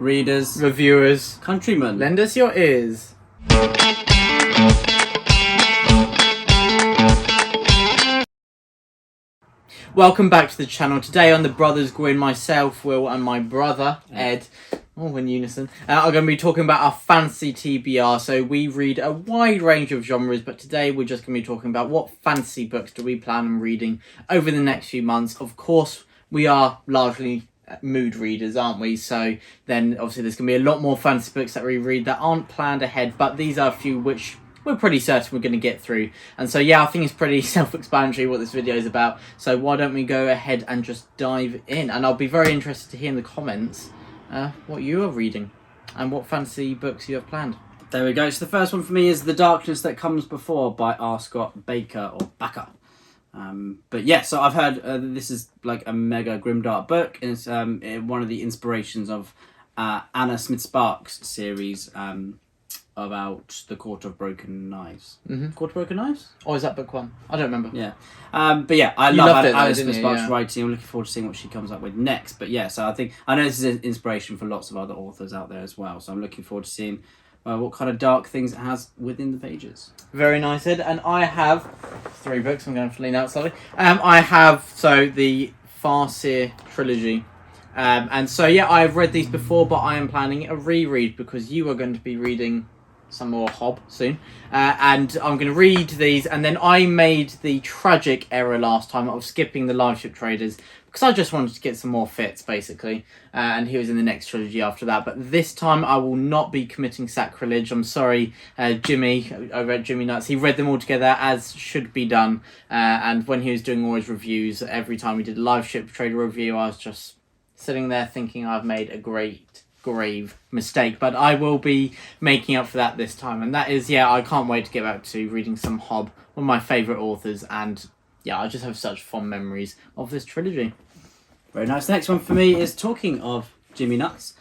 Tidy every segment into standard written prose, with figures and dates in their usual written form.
readers, reviewers, countrymen, lend us your ears. Welcome back to the channel. Today on the Brothers Gwynne, myself, Will, and my brother, Ed, all in unison, are going to be talking about our fantasy TBR. So we read a wide range of genres, but today we're just going to be talking about what fantasy books do we plan on reading over the next few months. Of course, we are largely mood readers, aren't we? So then obviously there's going to be a lot more fantasy books that we read that aren't planned ahead, but these are a few which we're pretty certain we're going to get through. And so yeah, I think it's pretty self-explanatory what this video is about. So why don't we go ahead and just dive in? And I'll be very interested to hear in the comments what you are reading and what fantasy books you have planned. There we go. So the first one for me is The Darkness That Comes Before by R. Scott Baker or Bakker. But yeah, so I've heard this is like a mega grimdark book, and it's one of the inspirations of Anna Smith Sparks' series about the Court of Broken Knives. Court of Broken Knives? Or is that book one? I don't remember. Yeah. But yeah, I You love loved it, Anna though, Smith didn't you? Sparks' Yeah. writing. I'm looking forward to seeing what she comes up with next. But yeah, so I know this is an inspiration for lots of other authors out there as well. So I'm looking forward to seeing what kind of dark things it has within the pages. Very nice, Ed. And I have 3 books. I'm going to lean out slightly. I have the Farseer Trilogy. And so yeah, I've read these before, but I am planning a reread because you are going to be reading some more Hob soon, and I'm going to read these. And then I made the tragic error last time of skipping the Live Ship Traders because I just wanted to get some more fits basically, and he was in the next trilogy after that. But this time I will not be committing sacrilege. I'm sorry, Jimmy over at Jimmy Nuts, he read them all together as should be done, and when he was doing all his reviews, every time we did a Live Ship Trader review, I was just sitting there thinking I've made a grave mistake, but I will be making up for that this time. And that is, yeah, I can't wait to get back to reading some Hob, one of my favourite authors, and yeah, I just have such fond memories of this trilogy. Very nice. The next one for me is, talking of Jimmy Nuts,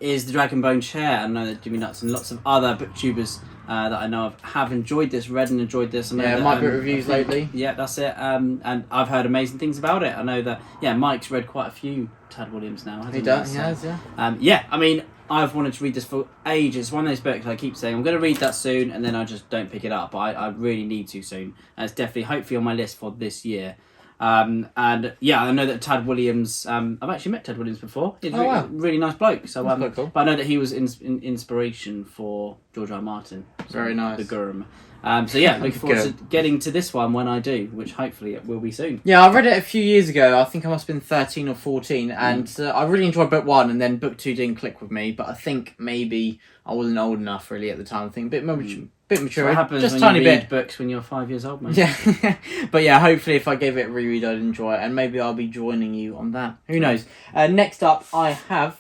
is The Dragonbone Chair. I know that Jimmy Nuts and lots of other booktubers that I know of have read and enjoyed this. I know that, My book reviews lately. Yeah, that's it. And I've heard amazing things about it. I know that, yeah, Mike's read quite a few Tad Williams now, hasn't he? He does, he has, yeah. Yeah, I mean, I've wanted to read this for ages. It's one of those books I keep saying I'm going to read that soon, and then I just don't pick it up. But I really need to soon. And it's definitely, hopefully, on my list for this year. And yeah, I know that Tad Williams, I've actually met Tad Williams before. He's a really nice bloke. So, That's cool. But I know that he was inspiration for George R. R. Martin. Very nice. The Gurm. So yeah, looking forward to getting to this one when I do, which hopefully it will be soon. Yeah, I read it a few years ago. I think I must have been 13 or 14, and I really enjoyed book 1, and then book 2 didn't click with me, but I think maybe I wasn't old enough really at the time. I think a bit mature. What happens just when tiny you read bit books when you're 5 years old, man? Yeah, but yeah, hopefully if I gave it a reread, I'd enjoy it, and maybe I'll be joining you on that. Who knows? Next up, I have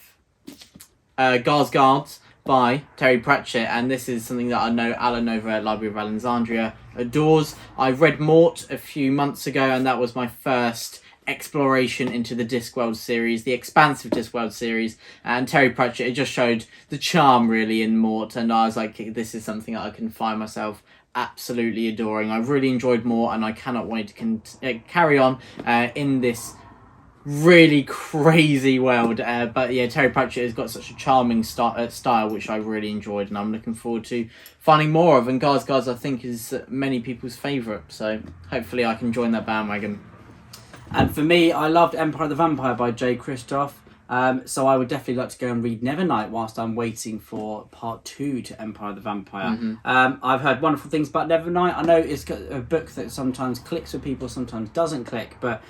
Guards by Terry Pratchett, and this is something that I know Alan over at Library of Alexandria adores. I read Mort a few months ago, and that was my first exploration into the Discworld series, the expansive Discworld series, and Terry Pratchett, it just showed the charm really in Mort, and I was like, this is something that I can find myself absolutely adoring. I really enjoyed Mort, and I cannot wait to carry on in this really crazy world, but yeah, Terry Pratchett has got such a charming style which I really enjoyed, and I'm looking forward to finding more of. And Guards I think is many people's favourite, so hopefully I can join that bandwagon. And for me, I loved Empire of the Vampire by Jay Kristoff, so I would definitely like to go and read Nevernight whilst I'm waiting for part 2 to Empire of the Vampire. I've heard wonderful things about Nevernight. I know it's a book that sometimes clicks with people, sometimes doesn't click, but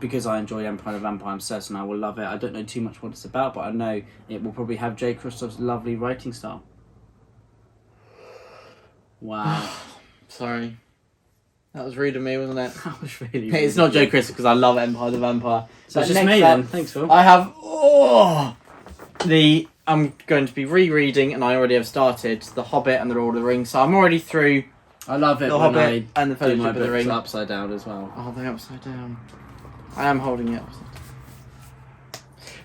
because I enjoy Empire of the Vampire, I'm certain I will love it. I don't know too much what it's about, but I know it will probably have Jay Kristoff's lovely writing style. Wow. Sorry. That was rude of me, wasn't it? That was really It's not Jay Kristoff because I love Empire of the Vampire. So it's just me then. Thanks, Phil. I have I'm going to be rereading, and I already have started, The Hobbit and The Lord of the Rings, so I'm already through I love it The when Hobbit I and The do Fellowship my of the books Ring. upside down as well. Oh, they're upside down. I am holding it upside down.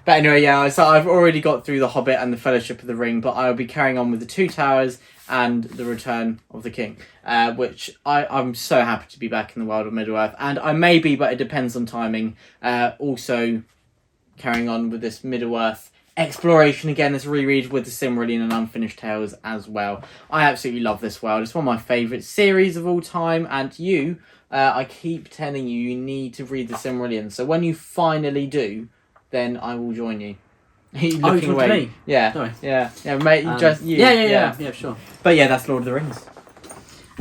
But anyway, yeah, so I've already got through The Hobbit and The Fellowship of the Ring, but I'll be carrying on with The Two Towers and The Return of the King, which I'm so happy to be back in the world of Middle-earth. And I may be, but it depends on timing, also carrying on with this Middle-earth exploration again, this reread with the Silmarillion and Unfinished Tales as well. I absolutely love this world. It's one of my favourite series of all time, and I keep telling you, you need to read the Silmarillion. So when you finally do, then I will join you. Looking away. Me? Yeah. Sorry. Yeah, mate. Yeah, sure. But yeah, that's Lord of the Rings.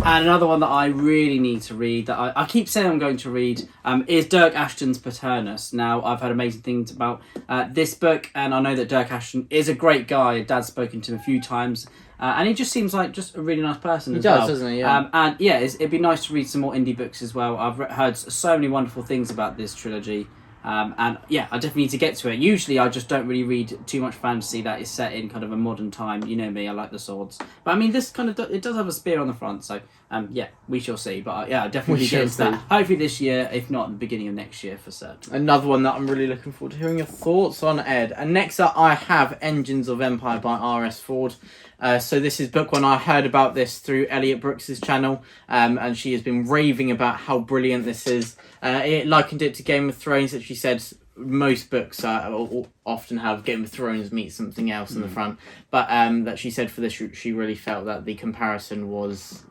And another one that I really need to read, that I keep saying I'm going to read, is Dirk Ashton's Paternus. Now, I've heard amazing things about this book, and I know that Dirk Ashton is a great guy. Dad's spoken to him a few times, and he just seems like just a really nice person as well. He does, doesn't he? Yeah. And yeah, it'd be nice to read some more indie books as well. I've heard so many wonderful things about this trilogy. And yeah, I definitely need to get to it. Usually I just don't really read too much fantasy that is set in kind of a modern time. You know me, I like the swords. But I mean, this kind of it does have a spear on the front, so yeah, we shall see. But yeah, I definitely get into that. Hopefully this year, if not the beginning of next year for certain. Another one that I'm really looking forward to hearing your thoughts on, Ed. And next up I have Engines of Empire by R.S. Ford. So this is book one. I heard about this through Elliot Brooks's channel, and she has been raving about how brilliant this is. It likened it to Game of Thrones, that she said most books often have Game of Thrones meet something else in the front, but that she said for this she really felt that the comparison was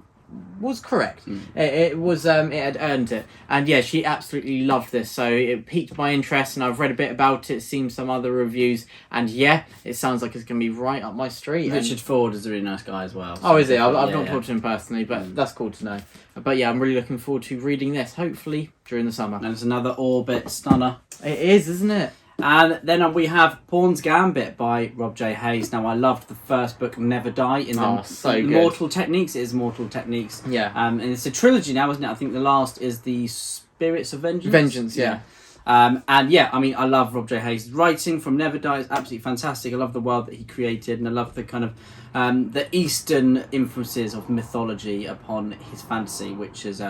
correct. It had earned it, and yeah, she absolutely loved this, so it piqued my interest, and I've read a bit about it, seen some other reviews, and yeah, it sounds like it's gonna be right up my street. Richard Ford is a really nice guy as well. So is he? I've not talked to him personally, but that's cool to know. But yeah, I'm really looking forward to reading this, hopefully during the summer. And it's another Orbit stunner. It is, isn't it? And then we have Pawn's Gambit by Rob J. Hayes. Now, I loved the first book, Never Die, in the Mortal Techniques. It is Mortal Techniques. Yeah. And it's a trilogy now, isn't it? I think the last is the Spirits of Vengeance. Vengeance, yeah. And yeah, I mean, I love Rob J. Hayes' writing from Never Die. It's absolutely fantastic. I love the world that he created, and I love the kind of the Eastern influences of mythology upon his fantasy, which is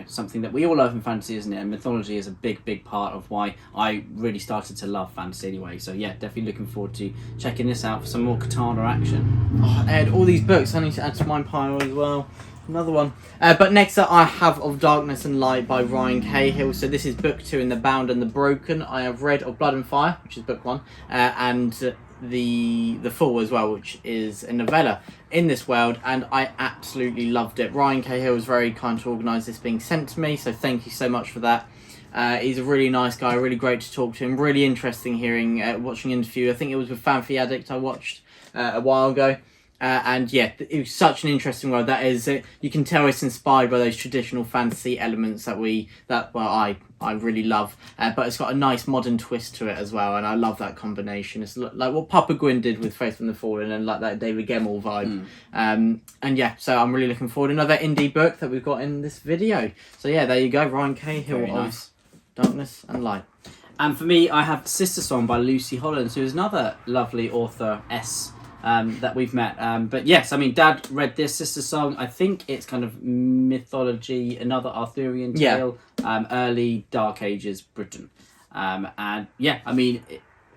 something that we all love in fantasy, isn't it? And mythology is a big part of why I really started to love fantasy anyway. So yeah, definitely looking forward to checking this out for some more Katana action. Oh, Ed, all these books I need to add to my pile as well. Another one. But next up I have Of Darkness and Light by Ryan Cahill. So this is book 2 in The Bound and the Broken. I have read Of Blood and Fire, which is book 1, and the Fall as well, which is a novella in this world, and I absolutely loved it. Ryan Cahill was very kind to organise this being sent to me, so thank you so much for that. He's a really nice guy, really great to talk to him, really interesting watching an interview. I think it was with Fanfi Addict I watched a while ago. And yeah, it was such an interesting world. That is, you can tell it's inspired by those traditional fantasy elements that I really love. But it's got a nice modern twist to it as well, and I love that combination. It's like what Papa Gwynne did with Faith from the Fallen, and like that David Gemmell vibe. And yeah, so I'm really looking forward to another indie book that we've got in this video. So yeah, there you go, Ryan Cahill. Very nice. Darkness and Light. And for me, I have Sister Song by Lucy Holland, who is another lovely author that we've met. But yes, I mean, Dad read this Sister Song. I think it's kind of mythology, another Arthurian tale, early Dark Ages Britain. And yeah, I mean,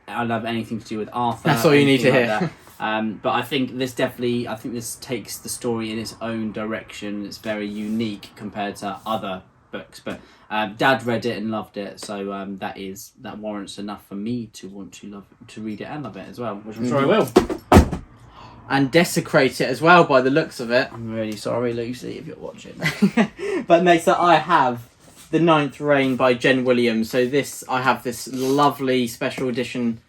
I love anything to do with Arthur. That's all you need to hear. But I think this takes the story in its own direction. It's very unique compared to other books. But Dad read it and loved it, so that warrants enough for me to want to read it and love it as well, which I'm sure I will. And desecrate it as well by the looks of it. I'm really sorry, Lucy, if you're watching. But next up I have The Ninth Reign by Jen Williams. So I have this lovely special edition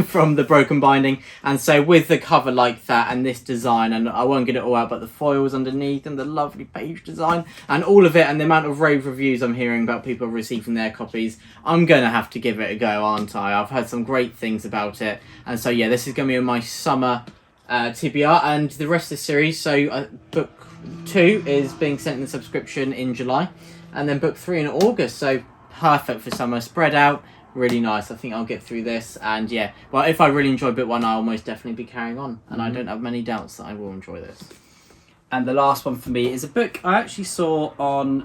from the Broken Binding, and so with the cover like that and this design, and I won't get it all out, but the foils underneath and the lovely page design and all of it, and the amount of rave reviews I'm hearing about people receiving their copies, I'm gonna have to give it a go, aren't I? I've heard some great things about it, and so yeah, this is gonna be in my summer TBR, and the rest of the series. So book 2 is being sent in the subscription in July, and then book 3 in August, so perfect for summer, spread out. Really nice. I think I'll get through this, and yeah, well, if I really enjoy book 1, I'll most definitely be carrying on, and I don't have many doubts that I will enjoy this. And the last one for me is a book I actually saw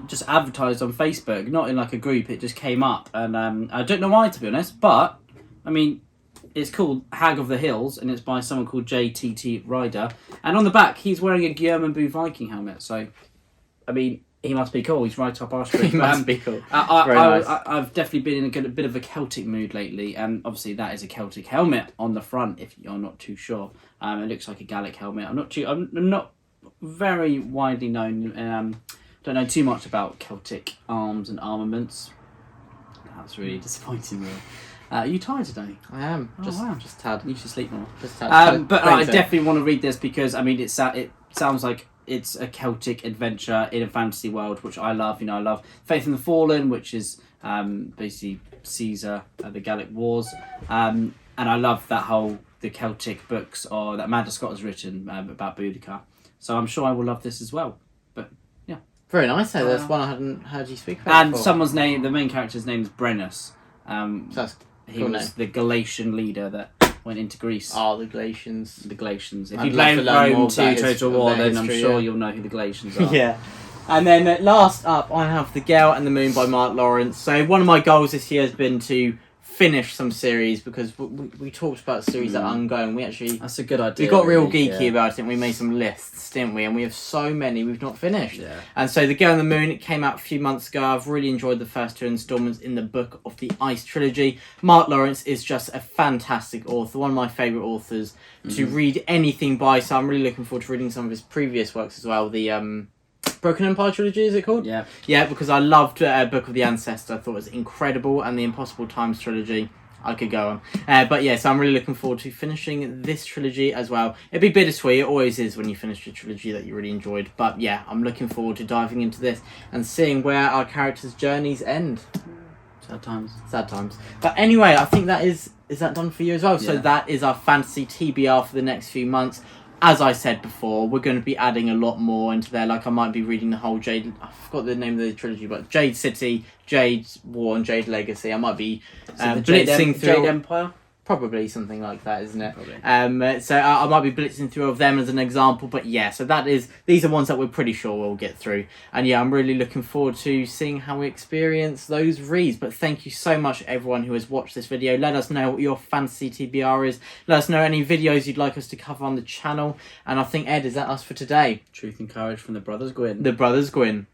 just advertised on Facebook, not in like a group, it just came up, and I don't know why, to be honest, but I mean, it's called Hag of the Hills, and it's by someone called JTT Ryder, and on the back he's wearing a Guillermo Viking helmet, so I mean, He must be cool. He's right up our street. He must be cool. I've definitely been in a bit of a Celtic mood lately, and obviously that is a Celtic helmet on the front. If you're not too sure, it looks like a Gallic helmet. I'm not very widely known. Don't know too much about Celtic arms and armaments. That's really disappointing. Really. Are you tired today? I am. Just tad. You should sleep more. Just tad. But I definitely want to read this because I mean it sounds like it's a Celtic adventure in a fantasy world, which I love. You know, I love Faith in the Fallen, which is basically Caesar, the Gallic Wars, and I love the Celtic books that Amanda Scott has written about Boudica. So I'm sure I will love this as well. But yeah, very nice. That's one I hadn't heard you speak about. And before. someone's name, the main character's name is Brennus. So he was the Galatian leader that went into Greece. Oh, the Galatians. The Galatians. If I'd you love blame to learn more Rome of to that Total War, history, then I'm sure yeah. you'll know who the Galatians are. Yeah. And then last up, I have The Gale and the Moon by Mark Lawrence. So one of my goals this year has been to finish some series because we talked about series that are ongoing. That's a good idea. We got real really, geeky about it and we made some lists, didn't we? And we have so many we've not finished. Yeah. And so The Gale and the Moon, it came out a few months ago. I've really enjoyed the first two installments in the Book of the Ice trilogy. Mark Lawrence is just a fantastic author, one of my favourite authors to read anything by. So I'm really looking forward to reading some of his previous works as well. The Broken Empire trilogy, is it called? Yeah. Yeah, because I loved Book of the Ancestor. I thought it was incredible. And the Impossible Times trilogy, I could go on. But yeah, so I'm really looking forward to finishing this trilogy as well. It'd be bittersweet. It always is when you finish a trilogy that you really enjoyed. But yeah, I'm looking forward to diving into this and seeing where our characters' journeys end. Sad times. Sad times. But anyway, I think that is that done for you as well? Yeah. So that is our fantasy TBR for the next few months. As I said before, we're going to be adding a lot more into there. Like I might be reading the whole Jade... I forgot the name of the trilogy, but Jade City, Jade War and Jade Legacy. I might be blitzing through... Jade Empire? Probably something like that, isn't it? Probably. So I might be blitzing through of them as an example, but yeah, so these are ones that we're pretty sure we'll get through. And yeah, I'm really looking forward to seeing how we experience those reads. But thank you so much everyone who has watched this video. Let us know what your fantasy TBR is. Let us know any videos you'd like us to cover on the channel. And I think, Ed, is that us for today? Truth and Courage from the Brothers Gwynne. The Brothers Gwynne.